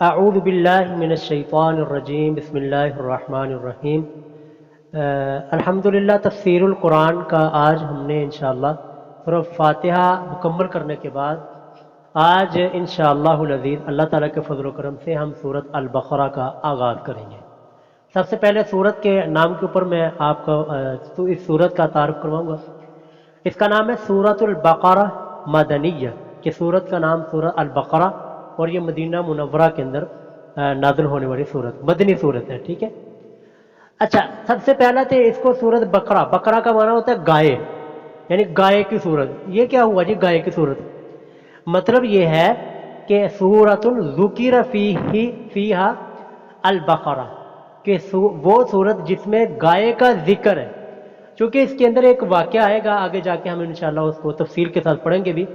اعوذ باللہ من الشیطان الرجیم بسم اللہ الرحمن الرحیم۔ الحمدللہ تفسیر القرآن کا آج ہم نے انشاءاللہ سورہ فاتحہ مکمل کرنے کے بعد آج انشاءاللہ العزیز اللہ تعالیٰ کے فضل و کرم سے ہم سورۃ البقرہ کا آغاز کریں گے۔ سب سے پہلے سورت کے نام کے اوپر میں آپ کو اس سورت کا تعارف کرواؤں گا۔ اس کا نام ہے سورۃ البقرہ مدنیہ، کہ سورت کا نام سورۃ البقرہ، اور یہ مدینہ منورہ کے اندر نازل ہونے والی سورت، مدنی سورت ہے، ٹھیک ہے۔ اچھا، سب سے پہلا تو اس کو سورت بقرہ، بقرہ کا معنی ہوتا ہے گائے، یعنی گائے کی سورت۔ یہ کیا ہوا جی گائے کی سورت؟ مطلب یہ ہے کہ سورۃ ذکر فیہا البقرہ، کہ وہ سورت جس میں گائے کا ذکر ہے۔ چونکہ اس کے اندر ایک واقعہ آئے گا آگے جا کے، ہم انشاءاللہ اس کو تفصیل کے ساتھ پڑھیں گے بھی،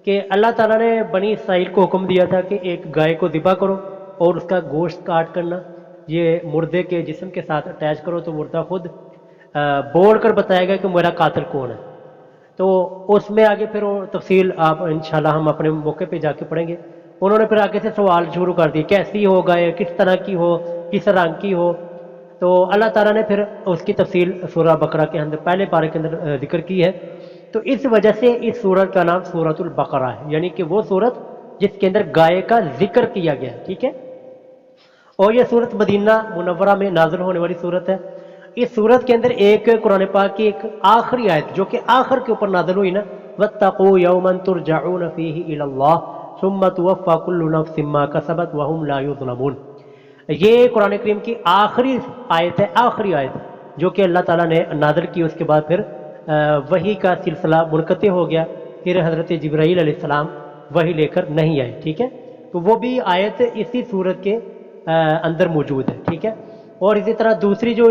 کہ اللہ تعالیٰ نے بنی اسرائیل کو حکم دیا تھا کہ ایک گائے کو ذبح کرو اور اس کا گوشت کاٹ کرنا یہ مردے کے جسم کے ساتھ اٹیچ کرو، تو مردہ خود بول کر بتائے گا کہ میرا قاتل کون ہے۔ تو اس میں آگے پھر وہ تفصیل آپ انشاءاللہ ہم اپنے موقع پہ جا کے پڑھیں گے۔ انہوں نے پھر آگے سے سوال شروع کر دیے، کیسی ہو گائے، کس طرح کی ہو، کس رنگ کی ہو۔ تو اللہ تعالیٰ نے پھر اس کی تفصیل سورہ بقرہ کے اندر پہلے پارے کے اندر ذکر کی ہے۔ تو اس وجہ سے اس سورت کا نام سورۃ البقرہ ہے، یعنی کہ وہ سورت جس کے اندر گائے کا ذکر کیا گیا، ٹھیک ہے۔ اور یہ سورت مدینہ منورہ میں نازل ہونے والی سورت ہے۔ اس سورت کے اندر ایک قرآن پاک کی ایک آخری آیت جو کہ آخر کے اوپر نازل ہوئی نا، وَاتَّقُوا يَوْمًا تُرْجَعُونَ فِيهِ إِلَى اللَّهِ ثُمَّ تُوَفَّى كُلُّ نَفْسٍ مَّا كَسَبَتْ وَهُمْ لَا يُظْلَمُونَ۔ یہ قرآن کریم کی آخری آیت ہے، آخری آیت جو کہ اللہ تعالیٰ نے نازل کی۔ اس کے بعد پھر وحی کا سلسلہ منقطع ہو گیا، پھر حضرت جبرائیل علیہ السلام وحی لے کر نہیں آئے، ٹھیک ہے۔ تو وہ بھی آیت اسی سورت کے اندر موجود ہے، ٹھیک ہے۔ اور اسی طرح دوسری جو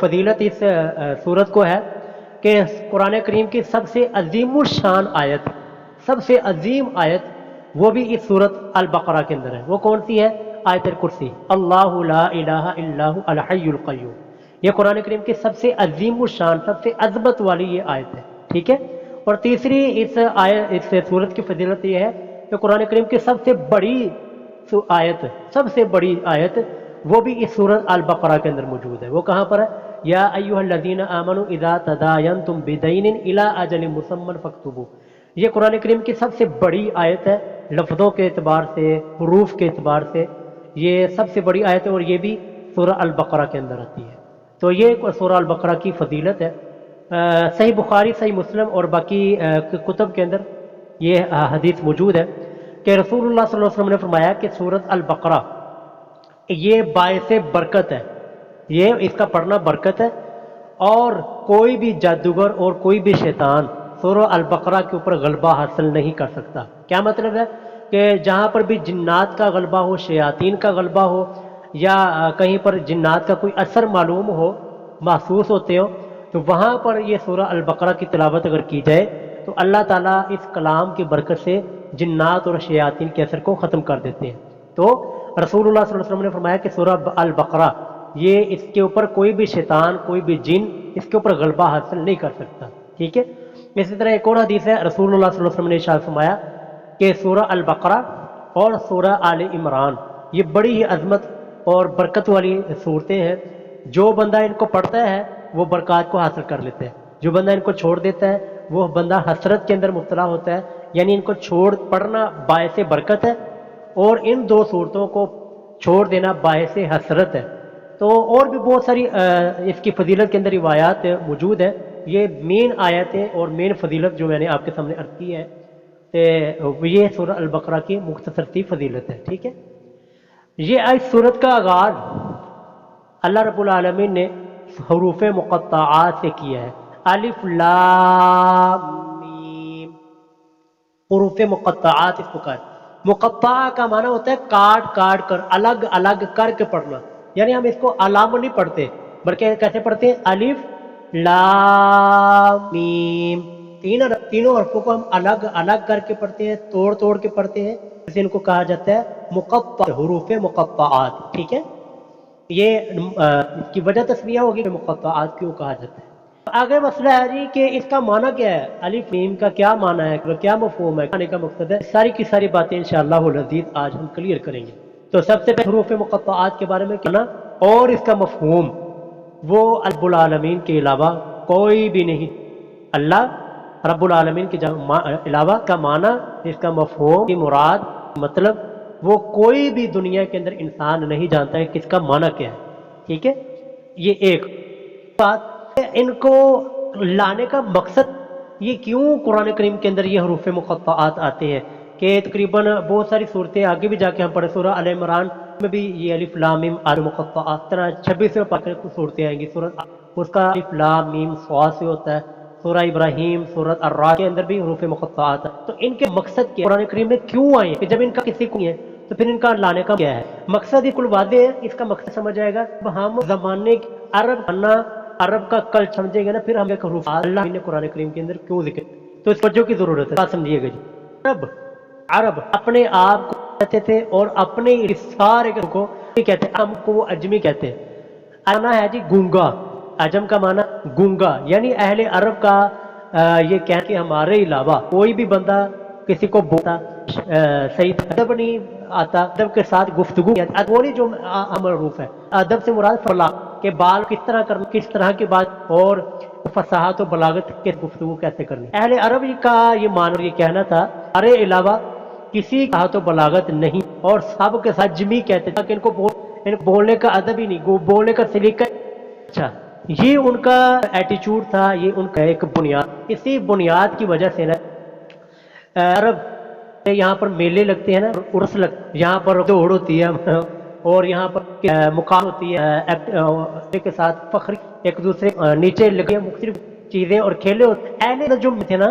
فضیلت اس سورت کو ہے کہ قرآن کریم کی سب سے عظیم الشان آیت، سب سے عظیم آیت وہ بھی اس سورت البقرہ کے اندر ہے۔ وہ کون سی ہے؟ آیت الکرسی، اللہ لا الہ الا هو الحی القیوم۔ یہ قرآن کریم کی سب سے عظیم الشان، سب سے عظمت والی یہ آیت ہے، ٹھیک ہے۔ اور تیسری اس سورت کی فضیلت یہ ہے کہ قرآن کریم کی سب سے بڑی آیت، سب سے بڑی آیت وہ بھی اس سورت البقرہ کے اندر موجود ہے۔ وہ کہاں پر ہے؟ یا ایھا الذین آمنوا اذا تداینتم بدین الی اجل مسمى فاکتبوہ۔ یہ قرآن کریم کی سب سے بڑی آیت ہے، لفظوں کے اعتبار سے، حروف کے اعتبار سے یہ سب سے بڑی آیت ہے، اور یہ بھی سورہ البقرہ کے اندر آتی ہے۔ تو یہ سورہ البقرہ کی فضیلت ہے۔ صحیح بخاری، صحیح مسلم اور باقی کتب کے اندر یہ حدیث موجود ہے کہ رسول اللہ صلی اللہ علیہ وسلم نے فرمایا کہ سورۃ البقرہ یہ باعث برکت ہے، یہ اس کا پڑھنا برکت ہے، اور کوئی بھی جادوگر اور کوئی بھی شیطان سورہ البقرہ کے اوپر غلبہ حاصل نہیں کر سکتا۔ کیا مطلب ہے؟ کہ جہاں پر بھی جنات کا غلبہ ہو، شیاطین کا غلبہ ہو، یا کہیں پر جنات کا کوئی اثر معلوم ہو، محسوس ہوتے ہو، تو وہاں پر یہ سورہ البقرہ کی تلاوت اگر کی جائے تو اللہ تعالیٰ اس کلام کی برکت سے جنات اور شیاطین کے اثر کو ختم کر دیتے ہیں۔ تو رسول اللہ صلی اللہ علیہ وسلم نے فرمایا کہ سورہ البقرہ یہ اس کے اوپر کوئی بھی شیطان، کوئی بھی جن اس کے اوپر غلبہ حاصل نہیں کر سکتا، ٹھیک ہے۔ اسی طرح ایک اور حدیث ہے، رسول اللہ صلی اللہ علیہ وسلم نے ارشاد فرمایا کہ سورہ البقرہ اور سورہ آل عمران یہ بڑی ہی عظمت اور برکت والی صورتیں ہیں۔ جو بندہ ان کو پڑھتا ہے وہ برکات کو حاصل کر لیتا ہے، جو بندہ ان کو چھوڑ دیتا ہے وہ بندہ حسرت کے اندر مبتلا ہوتا ہے۔ یعنی ان کو پڑھنا باعث برکت ہے، اور ان دو صورتوں کو چھوڑ دینا باعث حسرت ہے۔ تو اور بھی بہت ساری اس کی فضیلت کے اندر روایات موجود ہیں۔ یہ مین آیتیں اور مین فضیلت جو میں نے آپ کے سامنے عرض کی ہے، یہ سورہ البقرہ کی مختصر سی فضیلت ہے، ٹھیک ہے۔ یہ اس سورت کا آغاز اللہ رب العالمین نے حروف مقطعات سے کیا ہے، الف لام میم، حروف مقطعات اس کو کہا ہے۔ مقطع کا معنی ہوتا ہے کاٹ کاٹ کر، الگ الگ کر کے پڑھنا۔ یعنی ہم اس کو علام نہیں پڑھتے بلکہ کیسے پڑھتے ہیں؟ الف لام میم، تینوں حرفوں کو ہم الگ الگ کر کے پڑھتے ہیں، توڑ توڑ کے پڑھتے ہیں، جسے ان کو کہا جاتا ہے مقطع، حروف مقطعات، ٹھیک ہے۔ یہ اس کی وجہ تسمیہ ہوگی کہ مقطعات کیوں کہا جاتا ہے۔ آگے مسئلہ ہے جی کہ اس کا معنی کیا ہے، الف میم کا کیا معنی ہے، کیا مفہوم ہے، کہنے کا مقصد ہے، ساری کی ساری باتیں انشاءاللہ العزیز آج ہم کلیئر کریں گے۔ تو سب سے پہلے حروف مقطعات کے بارے میں کہنا اور اس کا مفہوم، وہ رب العالمین کے علاوہ کوئی بھی نہیں، اللہ رب العالمین کے علاوہ کا معنی، اس کا مفہوم کی مراد مطلب وہ کوئی بھی دنیا کے اندر انسان نہیں جانتا ہے کہ اس کا معنی کیا ہے، ٹھیک ہے۔ یہ ایک بات، ان کو لانے کا مقصد یہ کیوں قرآن کریم کے اندر یہ حروف مقطعات آتے ہیں کہ تقریباً بہت ساری صورتیں آگے بھی جا کے ہم پڑھیں، سورہ ال عمران میں بھی یہ الف لام میم حروف مقطعات طرح 26 میں پڑھ کر صورتیں آئیں گی، سورہ اس کا الف لام میم صاد سے ہوتا ہے، سورہ ابراہیم سورہ الرعد کے اندر بھی حروف مقطعات ہیں۔ تو ان کے مقصد کیا قرآن کریم میں کیوں آئے ہیں کہ جب ان کا کسی کو نہیں ہے تو پھر ان کا لانے کا کیا ہے مقصد؟ یہ کل واضح ہے، اس کا مقصد سمجھ جائے گا ہم زمانے عرب کا کل سمجھے گا نا، پھر ہم ایک حروف اللہ نے قرآن کریم کے اندر کیوں ذکر، تو اس وجہ کی ضرورت ہے، بات سمجھیے گا جی۔ عرب اپنے آپ کو کہتے تھے اور اپنے سارے کو کہتے ہیں، ہم کو وہ اجمی کہتے ہیں۔ معنی ہے جی گونگا، عجم کا معنی گونگا، یعنی اہل عرب کا یہ کہہ کہ ہمارے علاوہ کوئی بھی بندہ کسی کو بولتا صحیح ادب نہیں آتا، ادب کے ساتھ گفتگو وہی جو معروف ہے، ادب سے مراد فلا کہ بال کس طرح کرنا، کس طرح کی بات، اور فصاحت و بلاغت کے گفتگو کیسے کرنی۔ اہل عرب کا یہ معنی یہ کہنا تھا ہمارے علاوہ کسی کا تو بلاغت نہیں، اور سب کے ساتھ جمی کہتے تھے کہ ان کو بولنے کا ادب ہی نہیں، بولنے کا سلیقہ۔ اچھا، یہ ان کا ایٹیچیوڈ تھا، یہ ان کا ایک بنیاد، اسی بنیاد کی وجہ سے نا عرب یہاں پر میلے لگتے ہیں نا، عرس لگتے، یہاں پر دوڑ ہوتی ہے اور یہاں پر مقام ہوتی ہے کے ساتھ فخر، ایک دوسرے نیچے لگے مختلف چیزیں اور کھیلے ہوتے۔ اہل جو تھے نا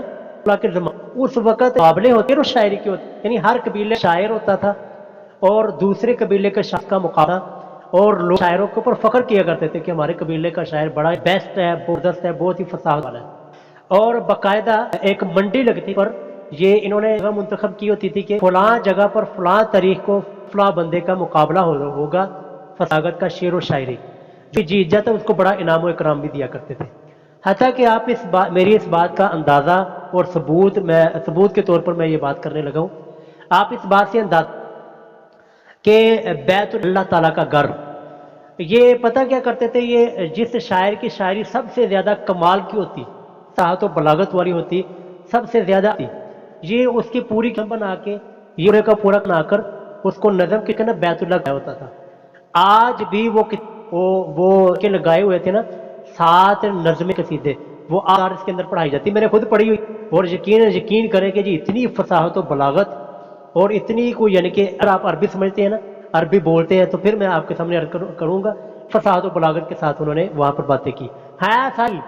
کے زمان اس وقت مقابلے ہوتے اور شاعری کے ہوتے، یعنی ہر قبیلے شاعر ہوتا تھا اور دوسرے قبیلے کے شخص کا مقابلہ، اور لوگ شاعروں کے اوپر فخر کیا کرتے تھے کہ ہمارے قبیلے کا شاعر بڑا بیسٹ ہے، زبردست ہے، بہت ہی فصاحت والا ہے۔ اور باقاعدہ ایک منڈی لگتی پر یہ انہوں نے جگہ منتخب کی ہوتی تھی کہ فلاں جگہ پر فلاں تاریخ کو فلاں بندے کا مقابلہ ہوگا فصاحت کا، شعر و شاعری، جو جیت جاتا اس کو بڑا انعام و اکرام بھی دیا کرتے تھے۔ حتیٰ کہ آپ میری اس بات کا اندازہ اور ثبوت کے طور پر میں یہ بات کرنے لگا ہوں، آپ اس بات سے اندازہ کہ بیت اللہ تعالیٰ کا گھر، یہ پتہ کیا کرتے تھے، یہ جس شاعر کی شاعری سب سے زیادہ کمال کی ہوتی، فصاحت و بلاغت والی ہوتی، سب سے زیادہ ہوتی، یہ اس کی پوری بنا کے یہ کا پورا بنا کر اس کو نظم کے کہنا بیت اللہ کا ہوتا تھا۔ آج بھی وہ کے لگائے ہوئے تھے نا 7 نظم قصیدے، وہ آج اس کے اندر پڑھائی جاتی، میں نے خود پڑھی ہوئی، اور یقین کریں کہ جی اتنی فصاحت و بلاغت اور اتنی کوئی، یعنی کہ اگر آپ عربی سمجھتے ہیں نا، عربی بولتے ہیں، تو پھر میں آپ کے سامنے عرض کروں گا، فصاحت و بلاغت کے ساتھ انہوں نے وہاں پر باتیں کی۔ ہاں ساری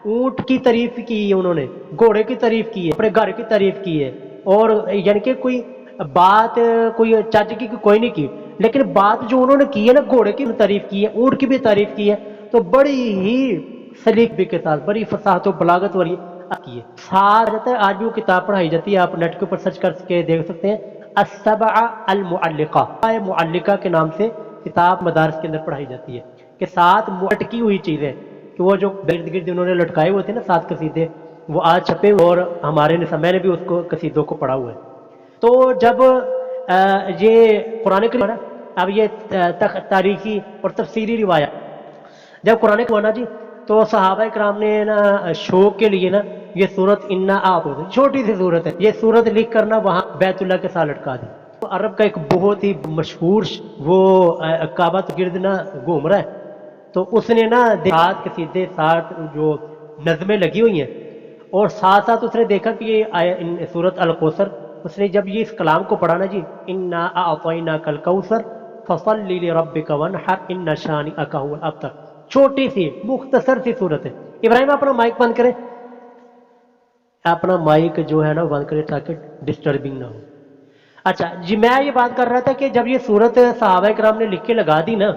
اونٹ کی تعریف کی ہے انہوں نے، گھوڑے کی تعریف کی ہے، اپنے گھر کی تعریف کی ہے، اور یعنی کہ کوئی بات کوئی چج کی کوئی نہیں کی، لیکن بات جو انہوں نے کی ہے نا، گھوڑے کی بھی تعریف کی ہے، اونٹ کی بھی تعریف کی ہے، تو بڑی ہی سلیقے کے ساتھ، بڑی فصاحت و بلاغت والی کی ہے۔ ساتھ جاتا ہے، آج بھی وہ کتاب پڑھائی جاتی ہے، آپ نیٹ کے اوپر سرچ کر کے دیکھ سکتے ہیں، السبع المعلقہ، معلقہ کے نام سے کتاب مدارس کے اندر پڑھائی جاتی ہے، کہ 7 لٹکی ہوئی چیزیں، کہ وہ جو گرد گرد انہوں نے لٹکائے ہوئے تھے نا 7 قصیدے، وہ آج چھپے، اور ہمارے میں نے بھی اس کو قصیدوں کو پڑھا ہوا ہے۔ تو جب یہ قرآن کریم، اب یہ تاریخی اور تفسیری روایت، جب قرآن کریم جی تو صحابہ کرام نے نا شوق کے لیے نا یہ سورت انا آپ ہوتی، چھوٹی سی سورت ہے، یہ سورت لکھ کر نا وہاں بیت اللہ کے ساتھ لٹکا دی۔ عرب کا ایک بہت ہی مشہور وہ کعبہ گرد نا گھوم رہا ہے، تو اس نے نا دیہات کے سیدھے ساتھ جو نظمیں لگی ہوئی ہیں، اور ساتھ ساتھ اس نے دیکھا کہ یہ سورت الکوثر، اس نے جب یہ اس کلام کو پڑھا نا جی، انا اعطیناک الکوثر فصلی لربک وانحر ان شانئک هو الابتر، چھوٹی سی مختصر سی صورت ہے۔ ابراہیم اپنا مائک بند کرے، اپنا مائک جو ہے نا بند کرے تاکہ ڈسٹربنگ نہ ہو۔ اچھا جی، میں یہ بات کر رہا تھا کہ جب یہ صورت صحابہ کرام نے لکھ کے لگا دی نا،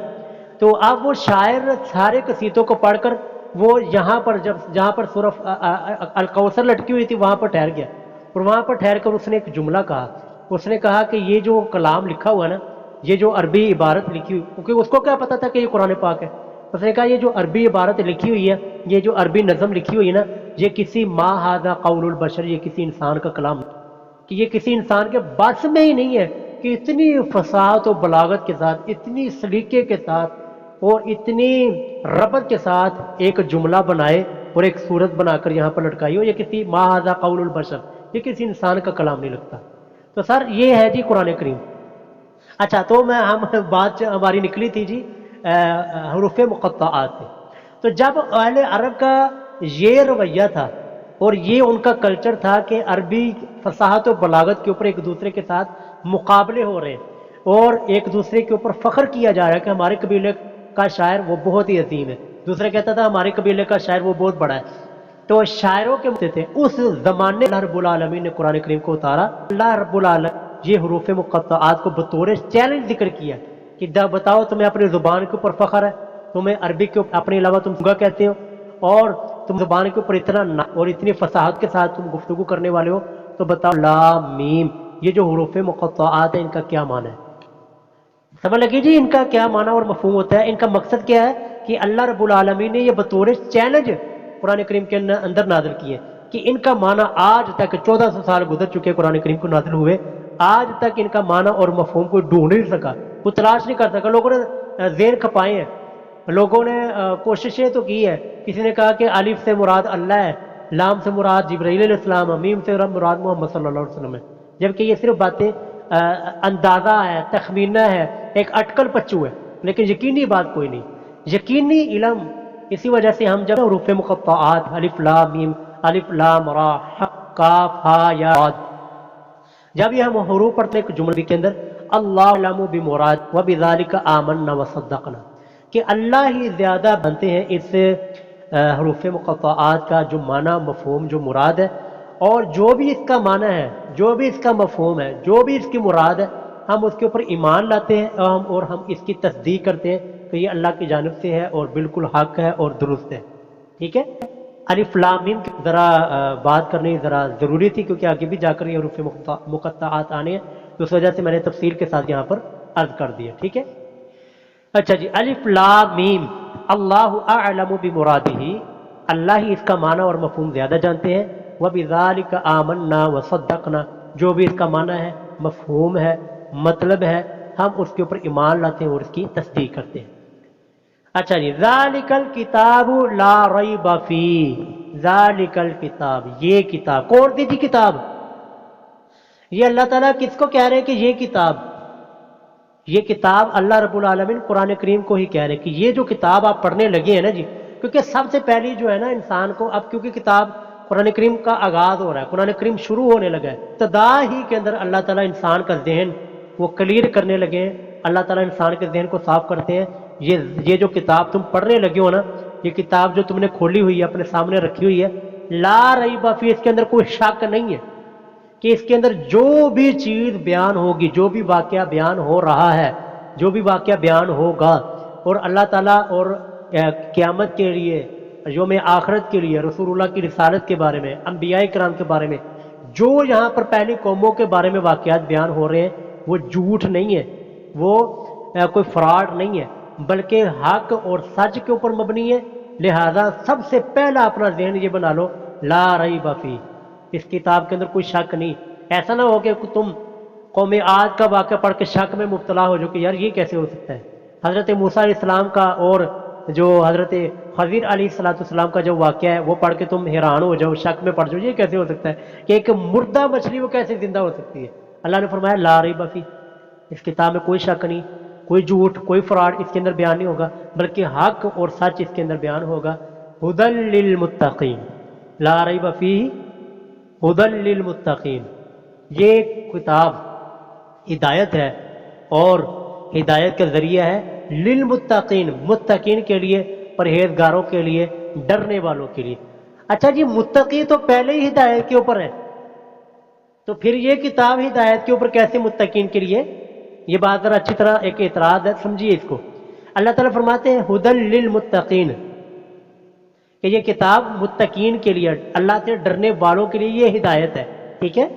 تو اب وہ شاعر سارے قصیدوں کو پڑھ کر وہ جہاں پر سورہ الکوثر لٹکی ہوئی تھی وہاں پر ٹھہر گیا، اور وہاں پر ٹھہر کر اس نے ایک جملہ کہا، اس نے کہا کہ یہ جو کلام لکھا ہوا ہے نا، یہ جو عربی عبارت لکھی ہوئی، کیونکہ اس کو کیا پتا تھا کہ یہ قرآن پاک ہے، اس نے کہا یہ جو عربی عبارت لکھی ہوئی ہے، یہ جو عربی نظم لکھی ہوئی ہے نا، یہ کسی ما ھذا قول البشر، یہ کسی انسان کا کلام، کہ یہ کسی انسان کے بس میں ہی نہیں ہے کہ اتنی فصاحت و بلاغت کے ساتھ، اتنی سلیقے کے ساتھ اور اتنی ربط کے ساتھ ایک جملہ بنائے اور ایک صورت بنا کر یہاں پر لٹکائی ہو، یہ کسی ما ھذا قول البشر، یہ کسی انسان کا کلام نہیں لگتا۔ تو سر یہ ہے جی قرآن کریم۔ اچھا تو ہم بات ہماری نکلی تھی جی حروف مقطعات سے۔ تو جب اہل عرب کا یہ رویہ تھا اور یہ ان کا کلچر تھا کہ عربی فصاحت و بلاغت کے اوپر ایک دوسرے کے ساتھ مقابلے ہو رہے ہیں اور ایک دوسرے کے اوپر فخر کیا جا رہا ہے کہ ہمارے قبیلے کا شاعر وہ بہت ہی عظیم ہے، دوسرا کہتا تھا ہمارے قبیلے کا شاعر وہ بہت بڑا ہے، تو شاعروں کے مدد تھے اس زمانے اللہ رب العالمین نے قرآن کریم کو اتارا۔ اللہ رب العالمین یہ حروف مقطعات کو بطور چیلنج ذکر کیا کہ بتاؤ تمہیں اپنی زبان کے اوپر فخر ہے، تمہیں عربی کے اوپر اپنے علاوہ تم گا کہتے ہو اور تم زبان کے اوپر اتنا اور اتنی فصاحت کے ساتھ تم گفتگو کرنے والے ہو، تو بتاؤ لام میم یہ جو حروف مقطعات ہیں ان کا کیا معنی ہے؟ سمجھ لگی جی ان کا کیا معنی اور مفہوم ہوتا ہے؟ ان کا مقصد کیا ہے کہ اللہ رب العالمین نے یہ بطور چیلنج قرآن کریم کے اندر نازل کیے کہ ان کا معنی آج تک 1400 سال گزر چکے قرآن کریم کو نازل ہوئے، آج تک ان کا معنی اور مفہوم کوئی ڈھونڈ نہیں سکا، کوئی تلاش نہیں کر سکا۔ لوگوں نے ذہن کھپائے ہیں، لوگوں نے کوششیں تو کی ہے، کسی نے کہا کہ الف سے مراد اللہ ہے، لام سے مراد جبرائیل علیہ السلام، میم سے مراد محمد صلی اللہ علیہ وسلم ہے، جبکہ یہ صرف باتیں اندازہ ہے، تخمینہ ہے، ایک اٹکل پچو ہے، لیکن یقینی بات کوئی نہیں، یقینی علم۔ اسی وجہ سے ہم جب حروف مقطعات الف لام میم، الف لام را حق کاف ہا یا صاد، جب یہ ہم حروف پڑھتے ہیں جملے کے اندر اللہ علم بمراد وبذالک آمنا وصدقنا، کہ اللہ ہی زیادہ بنتے ہیں اس حروف مقطعات کا جو معنی مفہوم جو مراد ہے، اور جو بھی اس کا معنی ہے، جو بھی اس کا مفہوم ہے، جو بھی اس کی مراد ہے، ہم اس کے اوپر ایمان لاتے ہیں اور ہم اس کی تصدیق کرتے ہیں کہ یہ اللہ کی جانب سے ہے اور بالکل حق ہے اور درست ہے۔ ٹھیک ہے، الف لام میم ذرا بات کرنی ذرا ضروری تھی کیونکہ آگے بھی جا کر یہ حروف مقطعات آنے ہیں، تو اس وجہ سے میں نے تفصیل کے ساتھ یہاں پر عرض کر دیا۔ ٹھیک ہے، اچھا جی، الف لام میم اللہ اعلم بمرادہ، اللہ ہی اس کا معنی اور مفہوم زیادہ جانتے ہیں، وبذالک آمنا وصدقنا، جو بھی اس کا معنی ہے، مفہوم ہے، مطلب ہے، ہم اس کے اوپر ایمان لاتے ہیں اور اس کی تصدیق کرتے ہیں۔ اچھا جی، ذالک الکتاب لا ریب فیہ، ذالک الکتاب، یہ کتاب کون سی تھی کتاب؟ یہ اللہ تعالیٰ کس کو کہہ رہے ہیں کہ یہ کتاب؟ یہ کتاب اللہ رب العالمین قرآن کریم کو ہی کہہ رہے ہیں کہ یہ جو کتاب آپ پڑھنے لگے ہیں نا جی، کیونکہ سب سے پہلی جو ہے نا انسان کو اب کیونکہ کتاب قرآن کریم کا آغاز ہو رہا ہے، قرآن کریم شروع ہونے لگا ہے، ابتدا ہی کے اندر اللہ تعالیٰ انسان کا ذہن وہ کلیئر کرنے لگے ہیں، اللہ تعالیٰ انسان کے ذہن کو صاف کرتے ہیں۔ یہ جو کتاب تم پڑھنے لگے ہو نا، یہ کتاب جو تم نے کھولی ہوئی ہے، اپنے سامنے رکھی ہوئی ہے، لا ریب فیہ، اس کے اندر کوئی شک نہیں ہے کہ اس کے اندر جو بھی چیز بیان ہوگی، جو بھی واقعہ بیان ہو رہا ہے، جو بھی واقعہ بیان ہوگا، اور اللہ تعالیٰ اور قیامت کے لیے، یوم آخرت کے لیے، رسول اللہ کی رسالت کے بارے میں، انبیاء کرام کے بارے میں جو یہاں پر پہلی قوموں کے بارے میں واقعات بیان ہو رہے ہیں، وہ جھوٹ نہیں ہے، وہ کوئی فراڈ نہیں ہے، بلکہ حق اور سچ کے اوپر مبنی ہے۔ لہذا سب سے پہلا اپنا ذہن یہ بنا لو، لا ریب فیہ، اس کتاب کے اندر کوئی شک نہیں۔ ایسا نہ ہو کہ تم قوم عاد کا واقعہ پڑھ کے شک میں مبتلا ہو جو کہ یار یہ کیسے ہو سکتا ہے۔ حضرت موسیٰ علیہ السلام کا اور جو حضرت خضر علیہ السلام کا جو واقعہ ہے وہ پڑھ کے تم حیران ہو جاؤ، شک میں پڑ جاؤ، یہ کیسے ہو سکتا ہے کہ ایک مردہ مچھلی وہ کیسے زندہ ہو سکتی ہے۔ اللہ نے فرمایا لا ریب فیہ، اس کتاب میں کوئی شک نہیں، کوئی جھوٹ، کوئی فراڈ اس کے اندر بیان نہیں ہوگا، بلکہ حق اور سچ اس کے اندر بیان ہوگا۔ ھدی للمتقین، لا ریب فیہ ھدی للمتقین، یہ کتاب ہدایت ہے اور ہدایت کا ذریعہ ہے للمتقین، متقین کے لیے، پرہیزگاروں کے لیے، ڈرنے والوں کے لیے۔ اچھا جی، متقی تو پہلے ہی ہدایت کے اوپر ہے، تو پھر یہ کتاب ہدایت کے اوپر کیسے متقین کے لیے؟ یہ بات ذرا اچھی طرح ایک اعتراض ہے، سمجھیے اس کو۔ اللہ تعالیٰ فرماتے ہیں ھدی للمتقین، کہ یہ کتاب متقین کے لیے، اللہ سے ڈرنے والوں کے لیے یہ ہدایت ہے۔ ٹھیک ہے،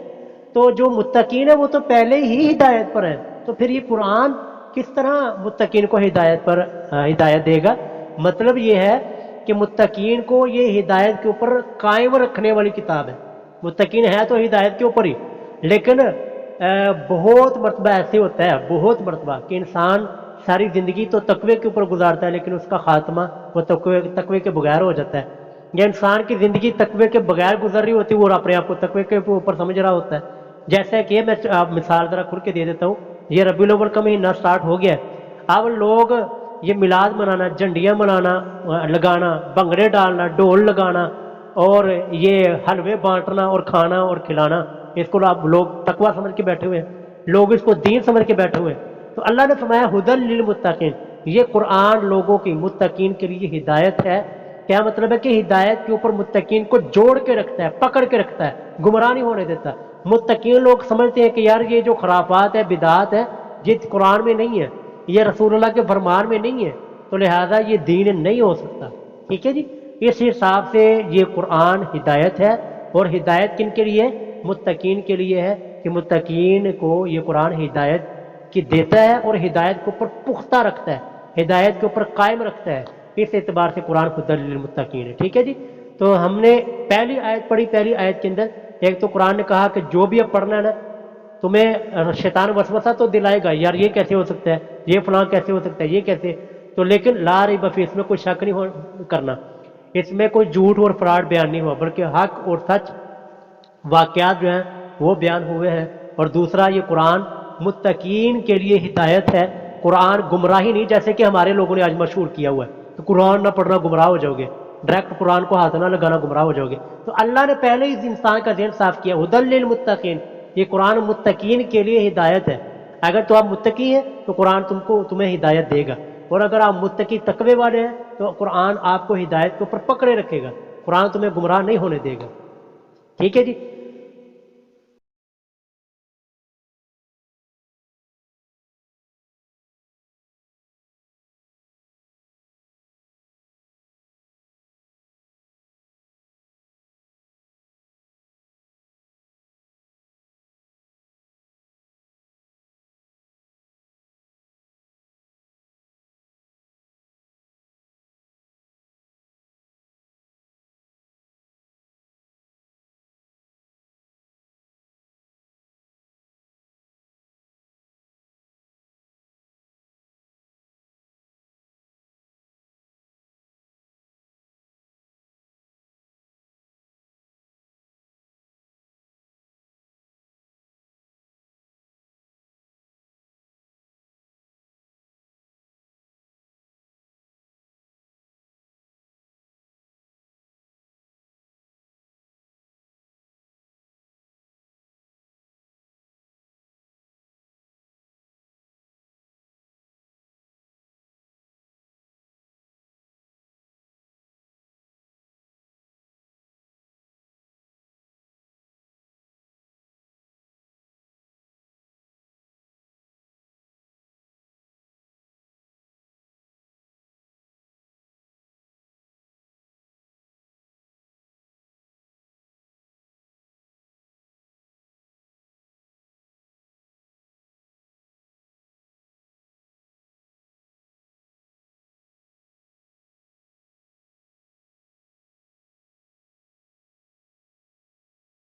تو جو متقین ہے وہ تو پہلے ہی ہدایت پر ہے، تو پھر یہ قرآن کس طرح متقین کو ہدایت پر ہدایت دے گا؟ مطلب یہ ہے کہ متقین کو یہ ہدایت کے اوپر قائم رکھنے والی کتاب ہے. متقین ہے تو ہدایت کے اوپر ہی، لیکن بہت مرتبہ ایسے ہوتا ہے، بہت مرتبہ کہ انسان ساری زندگی تو تقوی کے اوپر گزارتا ہے لیکن اس کا خاتمہ وہ تقوی کے بغیر ہو جاتا ہے. یا انسان کی زندگی تقوی کے بغیر گزر رہی ہوتی ہے، وہ اپنے آپ کو تقوی کے اوپر سمجھ رہا ہوتا ہے. جیسے کہ میں آپ مثال ذرا کھل کے دے دیتا ہوں. یہ ربیع الاول کا مہینہ سٹارٹ ہو گیا ہے. اب لوگ یہ میلاد منانا، جھنڈیاں منانا، لگانا، بھنگڑے ڈالنا، ڈھول لگانا اور یہ حلوے بانٹنا اور کھانا اور کھلانا، اس کو آپ لوگ تقوی سمجھ کے بیٹھے ہوئے ہیں، لوگ اس کو دین سمجھ کے بیٹھے ہوئے ہیں. تو اللہ نے فرمایا ھدی للمتقین، یہ قرآن لوگوں کی متقین کے لیے ہدایت ہے. کیا مطلب ہے کہ ہدایت کے اوپر متقین کو جوڑ کے رکھتا ہے، پکڑ کے رکھتا ہے، گمراہ نہیں ہونے دیتا. متقین لوگ سمجھتے ہیں کہ یار یہ جو خرافات ہے، بدعات ہے، یہ قرآن میں نہیں ہے، یہ رسول اللہ کے فرمان میں نہیں ہے، تو لہٰذا یہ دین نہیں ہو سکتا. ٹھیک ہے جی. اس حساب سے یہ قرآن ہدایت ہے. اور ہدایت کن کے لیے؟ متقین کے لیے ہے، کہ متقین کو یہ قرآن ہدایت کی دیتا ہے اور ہدایت کے اوپر پختہ رکھتا ہے، ہدایت کے اوپر قائم رکھتا ہے. اس اعتبار سے قرآن ھدی للمتقین ہے. ٹھیک ہے جی. تو ہم نے پہلی آیت پڑھی. پہلی آیت کے اندر ایک تو قرآن نے کہا کہ جو بھی اب پڑھنا ہے نا، تمہیں شیطان وسوسہ تو دلائے گا، یار یہ کیسے ہو سکتا ہے، یہ فلاں کیسے ہو سکتا ہے، یہ کیسے. تو لیکن لا ریب فیہ، اس میں کوئی شک نہیں کرنا، اس میں کوئی جھوٹ اور فراڈ بیان نہیں ہوا، بلکہ حق اور سچ واقعات جو ہیں وہ بیان ہوئے ہیں. اور دوسرا یہ قرآن متقین کے لیے ہدایت ہے. قرآن گمراہی نہیں، جیسے کہ ہمارے لوگوں نے آج مشہور کیا ہوا ہے کہ قرآن نہ پڑھنا گمراہ ہو جاؤ گے، ڈائریکٹ قرآن کو ہاتھ نہ لگانا گمراہ ہو جاؤ گے. تو اللہ نے پہلے ہی انسان کا ذہن صاف کیا، ھدی للمتقین، یہ قرآن متقین کے لیے ہدایت ہے. اگر تو آپ متقی ہیں تو قرآن تمہیں ہدایت دے گا، اور اگر آپ متقی تقوی والے ہیں تو قرآن آپ کو ہدایت کے اوپر پکڑے رکھے گا، قرآن تمہیں گمراہ نہیں ہونے دے گا. ٹھیک ہے جی.